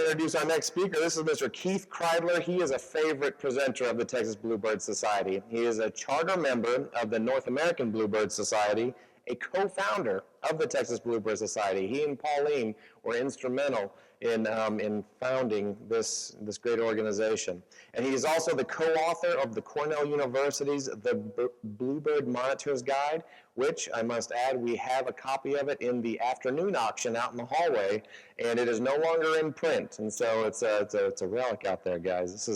introduce our next speaker. This is Mr. Keith Kridler. He is a favorite presenter of the Texas Bluebird Society. He is a charter member of the North American Bluebird Society, a co-founder of the Texas Bluebird Society. He and Pauline were instrumental in founding this great organization. And he is also the co-author of the Cornell University's The Bluebird Monitor's Guide, which, I must add, we have a copy of it in the afternoon auction out in the hallway, and it is no longer in print. And so it's a relic out there, guys. This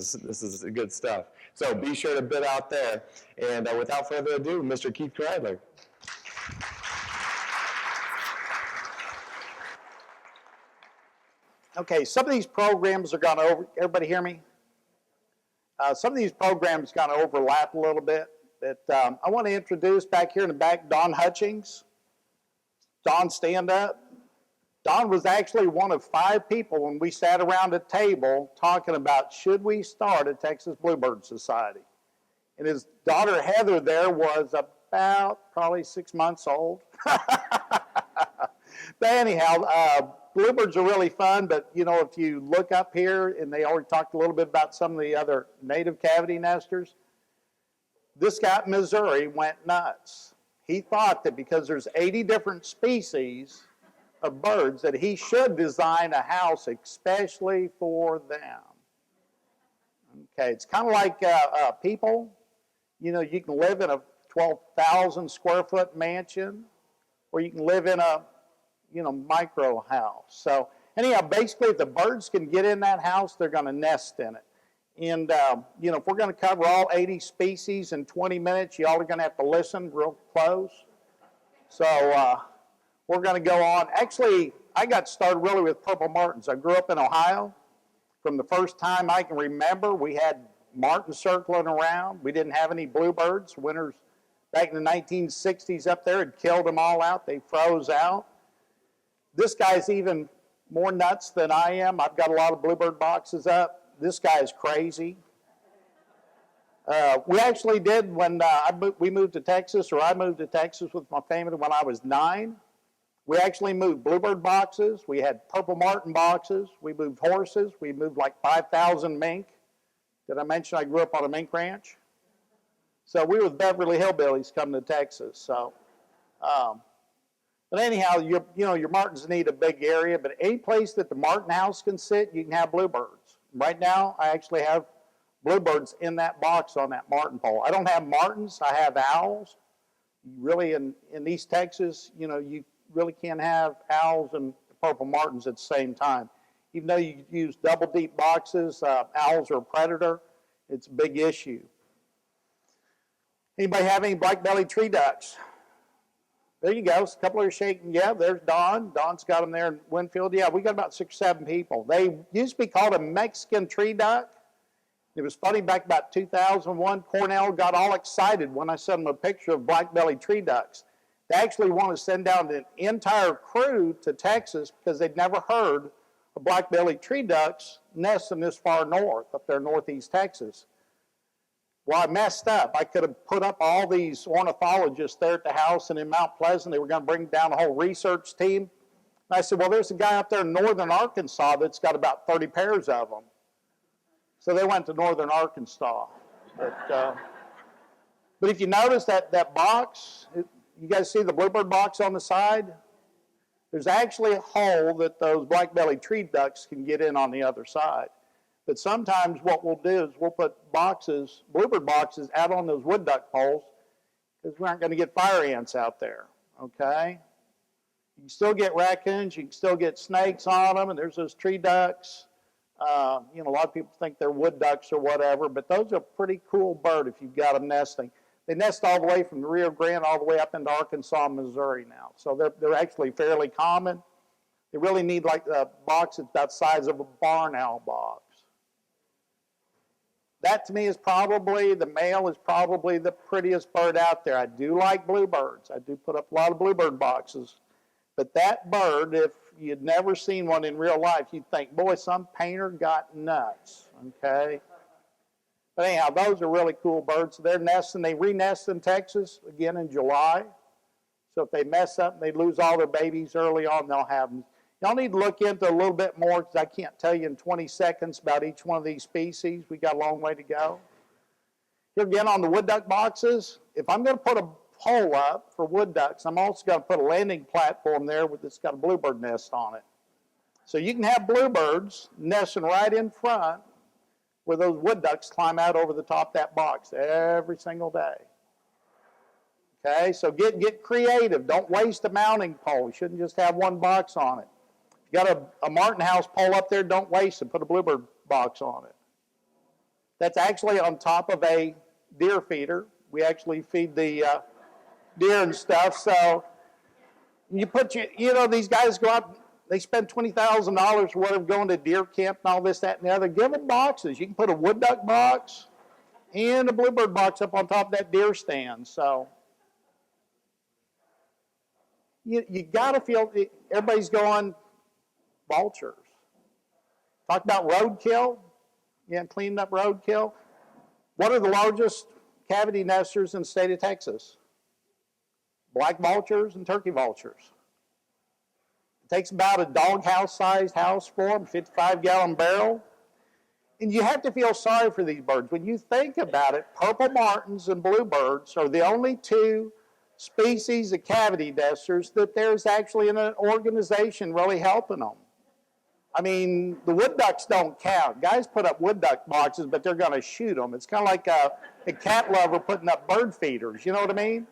is good stuff. So be sure to bid out there. And without further ado, Mr. Keith Kridler. Okay, some of these programs are going to everybody hear me? Some of these programs going to overlap a little bit. But I want to introduce back here in the back, Don Hutchings. Don, stand up. Don was actually one of 5 people when we sat around a table talking about should we start a Texas Bluebird Society. And his daughter Heather there was about probably 6 months old. But anyhow, bluebirds are really fun, but you know, if you look up here, and they already talked a little bit about some of the other native cavity nesters, this guy in Missouri went nuts. He thought that because there's 80 different species of birds that he should design a house especially for them. Okay, it's kind of like people. You know, you can live in a 12,000 square foot mansion, or you can live in a micro house. So anyhow, basically, if the birds can get in that house, they're going to nest in it. And, if we're going to cover all 80 species in 20 minutes, y'all are going to have to listen real close. So we're going to go on. Actually, I got started really with purple martins. I grew up in Ohio. From the first time I can remember, we had martins circling around. We didn't have any bluebirds. Winters back in the 1960s up there had killed them all out. They froze out. This guy's even more nuts than I am. I've got a lot of bluebird boxes up. This guy's crazy. We actually did when we moved to Texas, or I moved to Texas with my family when I was 9. We actually moved bluebird boxes. We had purple martin boxes. We moved horses. We moved like 5,000 mink. Did I mention I grew up on a mink ranch? So we were the Beverly Hillbillies coming to Texas. So. But anyhow, your martins need a big area, but any place that the martin house can sit, you can have bluebirds. Right now, I actually have bluebirds in that box on that martin pole. I don't have martins, I have owls. Really, in East Texas, you really can't have owls and purple martins at the same time. Even though you use double deep boxes, owls are a predator. It's a big issue. Anybody have any black-bellied tree ducks? There you go. A couple are shaking. Yeah, there's Don. Don's got them there in Winfield. Yeah, we got about 6 or 7 people. They used to be called a Mexican tree duck. It was funny, back about 2001, Cornell got all excited when I sent them a picture of black-bellied tree ducks. They actually want to send down an entire crew to Texas because they'd never heard of black-bellied tree ducks nesting this far north, up there northeast Texas. Well, I messed up. I could have put up all these ornithologists there at the house and in Mount Pleasant. They were going to bring down a whole research team. And I said, well, there's a guy up there in northern Arkansas that's got about 30 pairs of them. So they went to northern Arkansas. But if you notice that box, you guys see the bluebird box on the side? There's actually a hole that those black-bellied tree ducks can get in on the other side. But sometimes what we'll do is we'll put boxes, bluebird boxes, out on those wood duck poles because we aren't going to get fire ants out there, okay? You can still get raccoons, you can still get snakes on them, and there's those tree ducks. A lot of people think they're wood ducks or whatever, but those are a pretty cool bird if you've got them nesting. They nest all the way from the Rio Grande all the way up into Arkansas and Missouri now. So they're actually fairly common. They really need like a box that's about the size of a barn owl box. That to me is probably, the male is probably the prettiest bird out there. I do like bluebirds. I do put up a lot of bluebird boxes. But that bird, if you'd never seen one in real life, you'd think, boy, some painter got nuts, okay? But anyhow, those are really cool birds. They're nesting. They re-nest in Texas again in July. So if they mess up and they lose all their babies early on, they'll have them. Y'all need to look into a little bit more because I can't tell you in 20 seconds about each one of these species. We got a long way to go. Here again on the wood duck boxes, if I'm going to put a pole up for wood ducks, I'm also going to put a landing platform there that's got a bluebird nest on it. So you can have bluebirds nesting right in front where those wood ducks climb out over the top of that box every single day. Okay, so get creative. Don't waste a mounting pole. You shouldn't just have one box on it. If you got a Martin House pole up there, don't waste it. Put a bluebird box on it. That's actually on top of a deer feeder. We actually feed the deer and stuff. So you put these guys go out, they spend $20,000 or whatever going to deer camp and all this, that, and the other. Give them boxes. You can put a wood duck box and a bluebird box up on top of that deer stand. So you got to feel, everybody's going vultures. Talk about roadkill. Yeah, cleaning up roadkill. What are the largest cavity nesters in the state of Texas? Black vultures and turkey vultures. It takes about a doghouse-sized house for them, 55-gallon barrel. And you have to feel sorry for these birds. When you think about it, purple martins and bluebirds are the only two species of cavity nesters that there's actually an organization really helping them. I mean, the wood ducks don't count. Guys put up wood duck boxes, but they're going to shoot them. It's kind of like a cat lover putting up bird feeders. You know what I mean?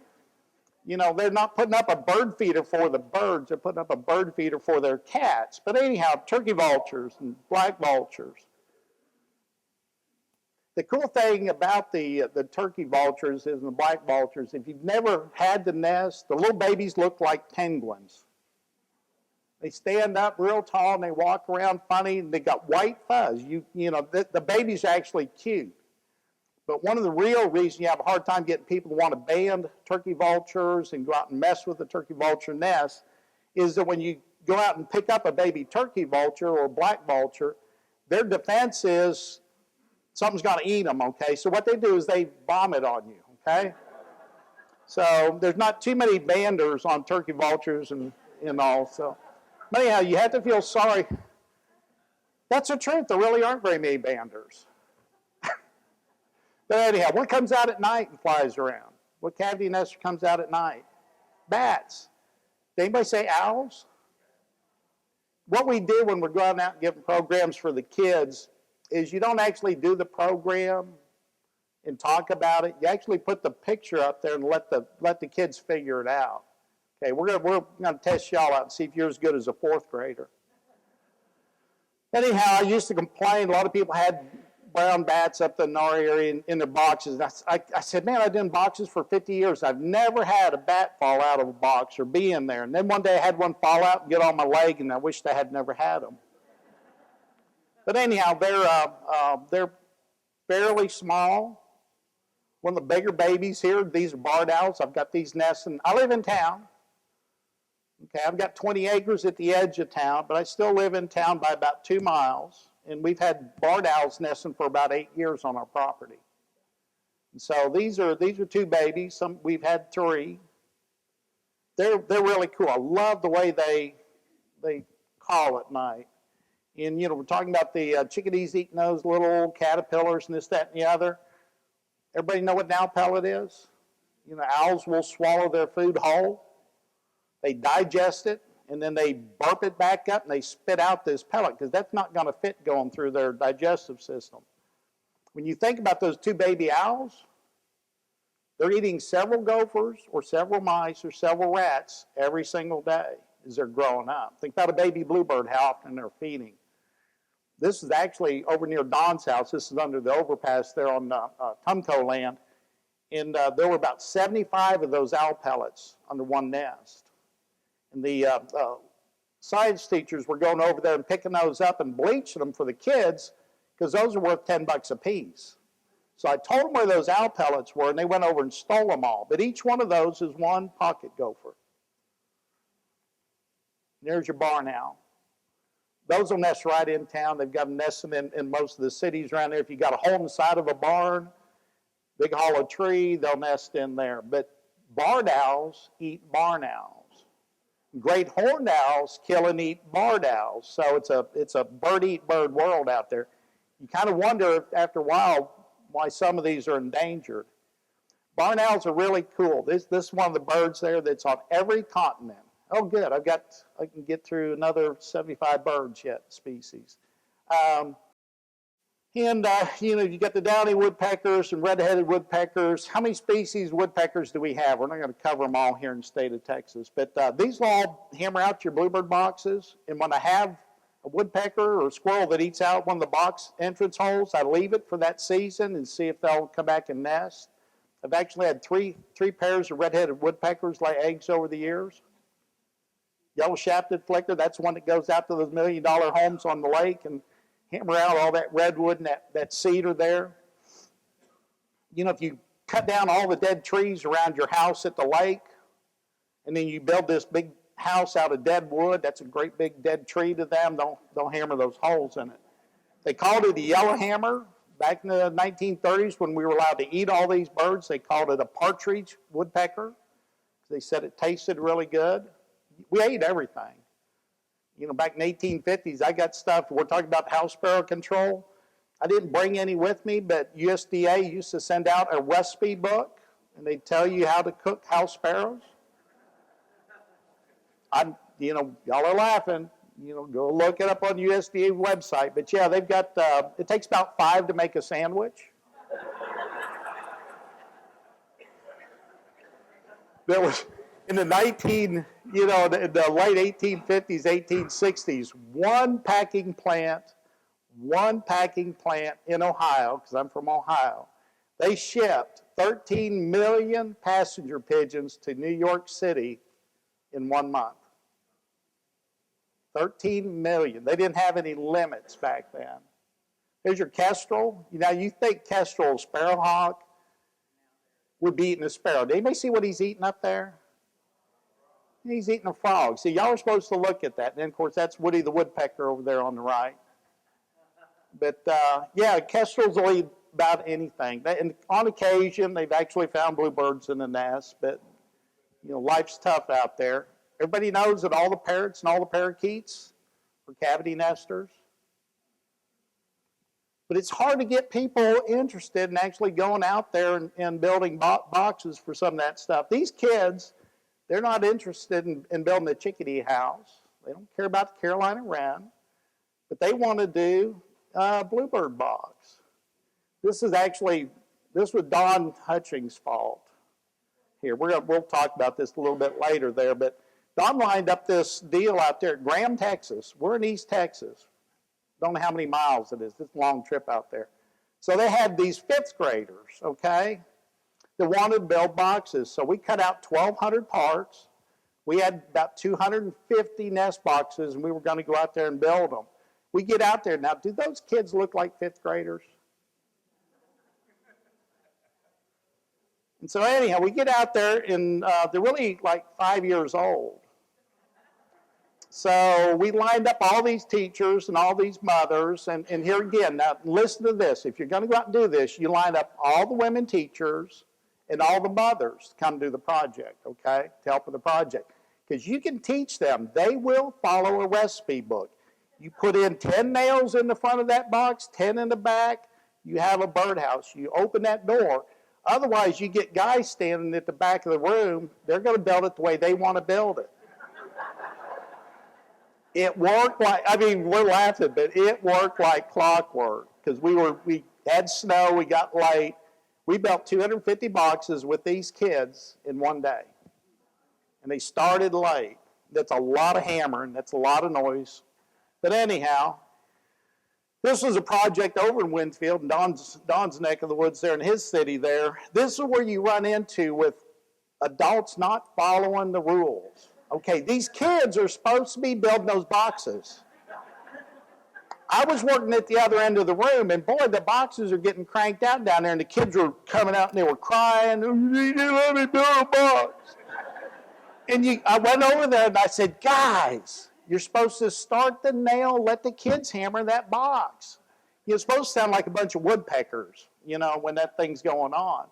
They're not putting up a bird feeder for the birds. They're putting up a bird feeder for their cats. But anyhow, turkey vultures and black vultures. The cool thing about the turkey vultures is, and the black vultures, if you've never had the nest, the little babies look like penguins. They stand up real tall and they walk around funny and they got white fuzz. The baby's actually cute. But one of the real reasons you have a hard time getting people to want to band turkey vultures and go out and mess with the turkey vulture nest is that when you go out and pick up a baby turkey vulture or black vulture, their defense is something's going to eat them, okay? So what they do is they vomit on you, okay? So there's not too many banders on turkey vultures and all, so. But anyhow, you have to feel sorry. That's the truth. There really aren't very many banders. But anyhow, what comes out at night and flies around? What cavity nester comes out at night? Bats. Did anybody say owls? What we do when we're going out and giving programs for the kids is you don't actually do the program and talk about it. You actually put the picture up there and let the kids figure it out. Okay, we're gonna test y'all out and see if you're as good as a fourth grader. Anyhow, I used to complain. A lot of people had brown bats up in our area in their boxes. And I said, man, I've done boxes for 50 years. I've never had a bat fall out of a box or be in there. And then one day I had one fall out and get on my leg, and I wished I had never had them. But anyhow, they're fairly small. One of the bigger babies here, these are barred owls. I've got these nests, and I live in town. Okay, I've got 20 acres at the edge of town, but I still live in town by about 2 miles. And we've had barred owls nesting for about 8 years on our property. And so these are 2 babies. We've had 3. They're really cool. I love the way they call at night. And we're talking about the chickadees eating those little caterpillars and this, that, and the other. Everybody know what an owl pellet is? Owls will swallow their food whole. They digest it, and then they burp it back up, and they spit out this pellet, because that's not going to fit going through their digestive system. When you think about those 2 baby owls, they're eating several gophers or several mice or several rats every single day as they're growing up. Think about a baby bluebird, how often they're feeding. This is actually over near Don's house. This is under the overpass there on Tumco land. And there were about 75 of those owl pellets under one nest. And the science teachers were going over there and picking those up and bleaching them for the kids, because those are worth $10 a piece. So I told them where those owl pellets were, and they went over and stole them all. But each one of those is one pocket gopher. There's your barn owl. Those will nest right in town. They've got them nesting in most of the cities around there. If you got a hole in the side of a barn, big hollow tree, they'll nest in there. But barred owls eat barn owls. Great horned owls kill and eat barred owls. So it's a bird eat bird world out there. You kind of wonder after a while why some of these are endangered. Barn owls are really cool. This is one of the birds there that's on every continent. Oh, good. I can get through another 75 birds yet, species. You got the downy woodpeckers and red-headed woodpeckers. How many species of woodpeckers do we have? We're not going to cover them all here in the state of Texas. But these will all hammer out your bluebird boxes. And when I have a woodpecker or a squirrel that eats out one of the box entrance holes, I leave it for that season and see if they'll come back and nest. I've actually had three pairs of red-headed woodpeckers lay eggs over the years. Yellow-shafted flicker, that's one that goes out to those $1 million homes on the lake and hammer out all that redwood and that cedar there. You know, if you cut down all the dead trees around your house at the lake, and then you build this big house out of dead wood, that's a great big dead tree to them. Don't hammer those holes in it. They called it a yellowhammer. Back in the 1930s when we were allowed to eat all these birds, they called it a partridge woodpecker. They said it tasted really good. We ate everything. You know, back in the 1850s, I got stuff. We're talking about house sparrow control. I didn't bring any with me, but USDA used to send out a recipe book, and they'd tell you how to cook house sparrows. Y'all are laughing. Go look it up on the USDA website. But yeah, they've got, it takes about 5 to make a sandwich. There was, in the the late 1850s, 1860s, one packing plant in Ohio, because I'm from Ohio, they shipped 13 million passenger pigeons to New York City in 1 month. 13 million. They didn't have any limits back then. Here's your kestrel. You think kestrel, sparrowhawk, would be eating a sparrow. Did anybody see what he's eating up there? He's eating a frog. See, y'all are supposed to look at that. And then, of course, that's Woody the woodpecker over there on the right. But, kestrels will eat about anything. And on occasion, they've actually found bluebirds in the nest. But, life's tough out there. Everybody knows that all the parrots and all the parakeets are cavity nesters. But it's hard to get people interested in actually going out there and building boxes for some of that stuff. These kids, they're not interested in building a chickadee house. They don't care about the Carolina wren. But they want to do a bluebird box. This was Don Hutchings' fault. Here, we'll talk about this a little bit later there, but Don lined up this deal out there at Graham, Texas. We're in East Texas. Don't know how many miles it is. It's a long trip out there. So they had these 5th graders, okay, that wanted to build boxes. So we cut out 1,200 parts. We had about 250 nest boxes, and we were going to go out there and build them. We get out there. Now, do those kids look like 5th graders? And so anyhow, we get out there, and they're really like 5 years old. So we lined up all these teachers and all these mothers, and here again, now listen to this. If you're going to go out and do this, you line up all the women teachers and all the mothers to come do the project, okay, to help with the project. Because you can teach them. They will follow a recipe book. You put in 10 nails in the front of that box, 10 in the back, you have a birdhouse. You open that door. Otherwise, you get guys standing at the back of the room. They're going to build it the way they want to build it. It worked we're laughing, but it worked like clockwork because we had snow, we got late. We built 250 boxes with these kids in one day. And they started late. That's a lot of hammering, that's a lot of noise. But anyhow, this was a project over in Winfield, in Don's neck of the woods there in his city there. This is where you run into with adults not following the rules. Okay, these kids are supposed to be building those boxes. I was working at the other end of the room, and boy, the boxes are getting cranked out down there, and the kids were coming out and they were crying, "You need to let me build a box." And I went over there and I said, "Guys, you're supposed to start the nail, let the kids hammer that box. You're supposed to sound like a bunch of woodpeckers, when that thing's going on."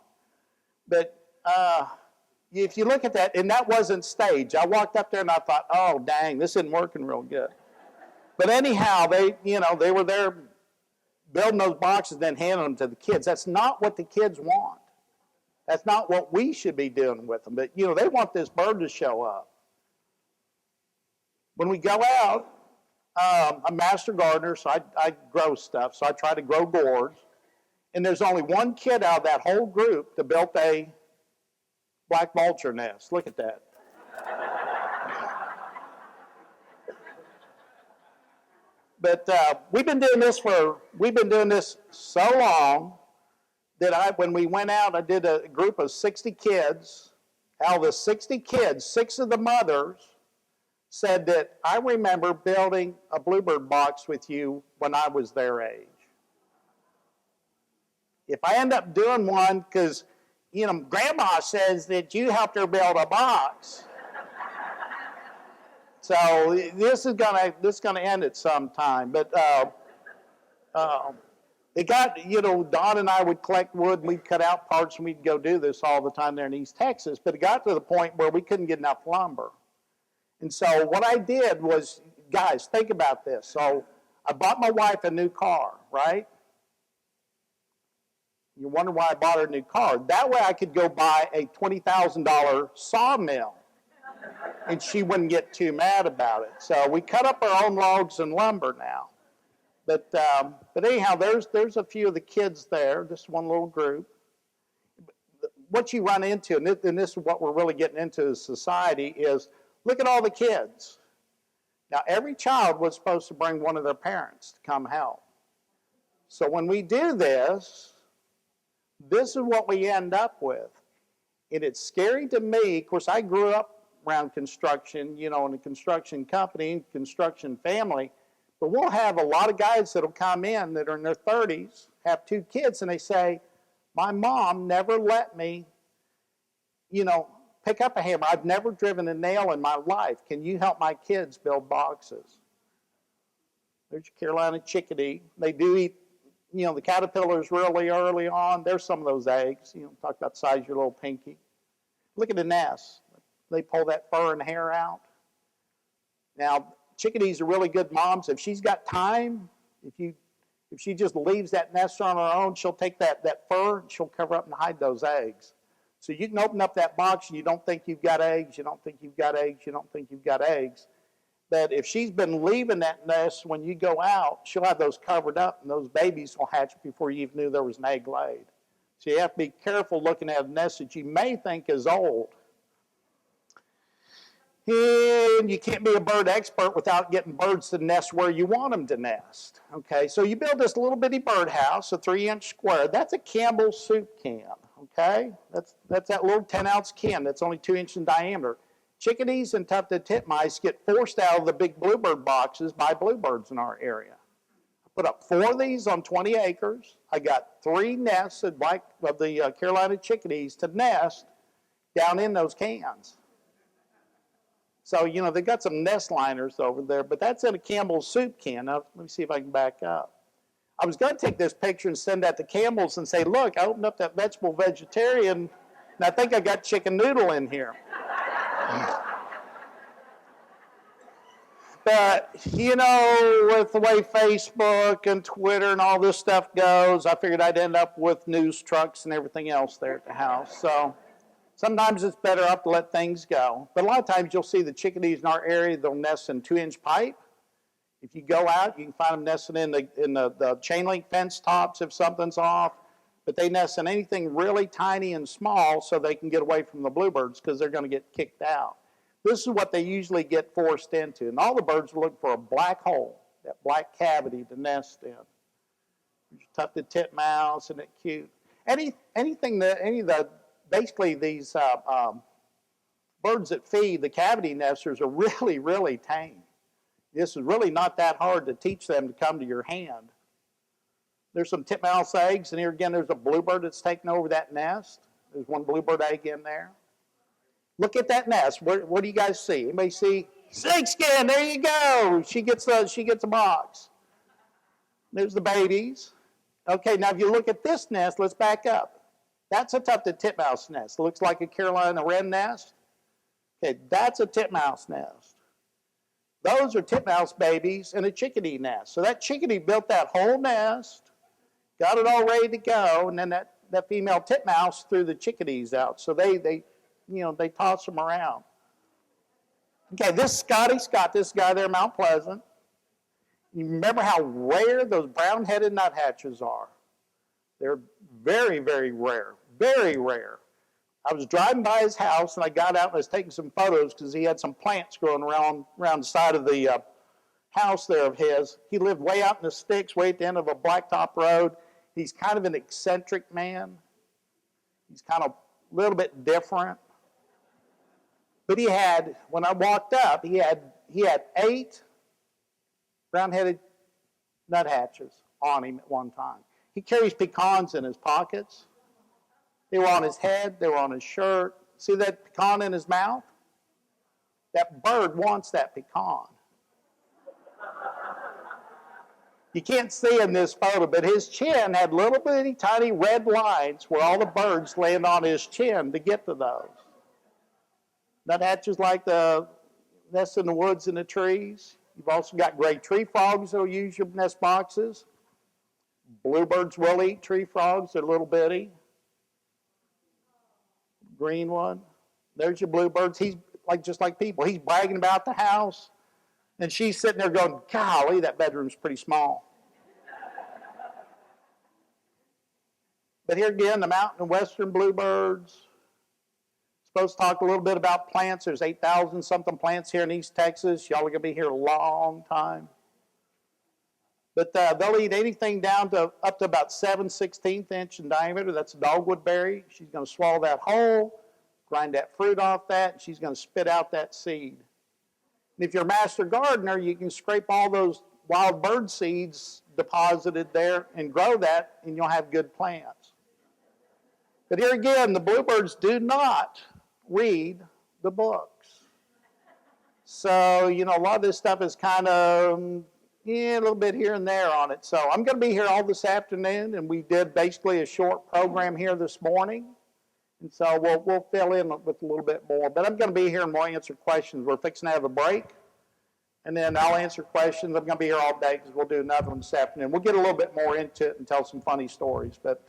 But if you look at that, and that wasn't staged. I walked up there and I thought, oh, dang, this isn't working real good. But anyhow, they were there building those boxes and then handing them to the kids. That's not what the kids want. That's not what we should be doing with them. But, they want this bird to show up. When we go out, I'm a master gardener, so I grow stuff. So I try to grow gourds. And there's only one kid out of that whole group that built a black vulture nest. Look at that. But we've been doing this so long that when we went out, I did a group of 60 kids. Out of the 60 kids, 6 of the mothers said that I remember building a Bluebird box with you when I was their age. If I end up doing one, because, Grandma says that you helped her build a box. So this is gonna end at some time. But it got, Don and I would collect wood and we'd cut out parts and we'd go do this all the time there in East Texas. But it got to the point where we couldn't get enough lumber. And so what I did was, guys, think about this. So I bought my wife a new car, right? You wonder why I bought her a new car. That way I could go buy a $20,000 sawmill. And she wouldn't get too mad about it. So we cut up our own logs and lumber now. But anyhow, there's a few of the kids there, just one little group. What you run into, and this is what we're really getting into as society, is look at all the kids. Now, every child was supposed to bring one of their parents to come help. So when we do this is what we end up with. And it's scary to me. Of course, I grew up around construction, in a construction company, construction family. But we'll have a lot of guys that'll come in that are in their 30s, have 2 kids, and they say, my mom never let me, pick up a hammer. I've never driven a nail in my life. Can you help my kids build boxes? There's your Carolina chickadee. They do eat, the caterpillars really early on. There's some of those eggs. Talk about the size of your little pinky. Look at the nest. They pull that fur and hair out. Now, chickadees are really good moms. If she's got time, if she just leaves that nest on her own, she'll take that fur and she'll cover up and hide those eggs. So you can open up that box and you don't think you've got eggs, you don't think you've got eggs, you don't think you've got eggs. But if she's been leaving that nest, when you go out, she'll have those covered up and those babies will hatch before you even knew there was an egg laid. So you have to be careful looking at a nest that you may think is old. And you can't be a bird expert without getting birds to nest where you want them to nest. Okay, so you build this little bitty birdhouse, a 3-inch square. That's a Campbell's soup can. Okay, that's that little 10-ounce can that's only 2 inches in diameter. Chickadees and tufted titmice get forced out of the big Bluebird boxes by bluebirds in our area. I put up 4 of these on 20 acres. I got 3 nests of the Carolina chickadees to nest down in those cans. So, they got some nest liners over there, but that's in a Campbell's soup can. Now, let me see if I can back up. I was going to take this picture and send that to Campbell's and say, look, I opened up that vegetable vegetarian, and I think I got chicken noodle in here. But, with the way Facebook and Twitter and all this stuff goes, I figured I'd end up with news trucks and everything else there at the house. So sometimes it's better up to let things go. But a lot of times you'll see the chickadees in our area, they'll nest in 2-inch pipe. If you go out, you can find them nesting in the chain link fence tops if something's off. But they nest in anything really tiny and small so they can get away from the bluebirds because they're going to get kicked out. This is what they usually get forced into. And all the birds are looking for a black hole, that black cavity to nest in. Tufted titmouse, isn't it cute? Basically these birds that feed, the cavity nesters, are really, really tame. This is really not that hard to teach them to come to your hand. There's some titmouse eggs, and here again there's a bluebird that's taken over that nest. There's one bluebird egg in there. Look at that nest. What do you guys see? Anybody see? Snakeskin, there you go. She gets a box. There's the babies. Okay, now if you look at this nest, let's back up. That's a tufted titmouse nest. It looks like a Carolina wren nest. Okay, that's a titmouse nest. Those are titmouse babies in a chickadee nest. So that chickadee built that whole nest, got it all ready to go, and then that female titmouse threw the chickadees out. So they toss them around. Okay, this Scotty Scott, this guy there, Mount Pleasant. You remember how rare those brown-headed nuthatches are. They're very, very rare, very rare. I was driving by his house, and I got out and I was taking some photos because he had some plants growing around the side of the house there of his. He lived way out in the sticks, way at the end of a blacktop road. He's kind of an eccentric man. He's kind of a little bit different. But he had, when I walked up, he had 8 brown-headed nuthatches on him at one time. He carries pecans in his pockets. They were on his head. They were on his shirt. See that pecan in his mouth? That bird wants that pecan. You can't see in this photo, but his chin had little bitty tiny red lines where all the birds land on his chin to get to those. Nuthatches like the nests in the woods and the trees. You've also got gray tree frogs that will use your nest boxes. Bluebirds will eat tree frogs. They're little bitty. Green one. There's your bluebirds. He's just like people. He's bragging about the house. And she's sitting there going, golly, that bedroom's pretty small. But here again, the mountain and western bluebirds. Supposed to talk a little bit about plants. There's 8,000 something plants here in East Texas. Y'all are going to be here a long time. But they'll eat anything down to up to about 7/16 inch in diameter. That's a dogwood berry. She's going to swallow that whole, grind that fruit off that, and she's going to spit out that seed. And if you're a master gardener, you can scrape all those wild bird seeds deposited there and grow that, and you'll have good plants. But here again, the bluebirds do not read the books. So, a lot of this stuff is kind of, a little bit here and there on it. So I'm going to be here all this afternoon, and we did basically a short program here this morning. And so we'll fill in with a little bit more. But I'm going to be here and we'll answer questions. We're fixing to have a break. And then I'll answer questions. I'm going to be here all day because we'll do another one this afternoon. We'll get a little bit more into it and tell some funny stories. But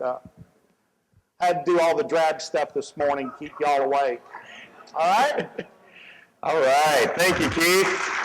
I had to do all the drag stuff this morning, keep y'all awake. All right? All right. Thank you, Keith.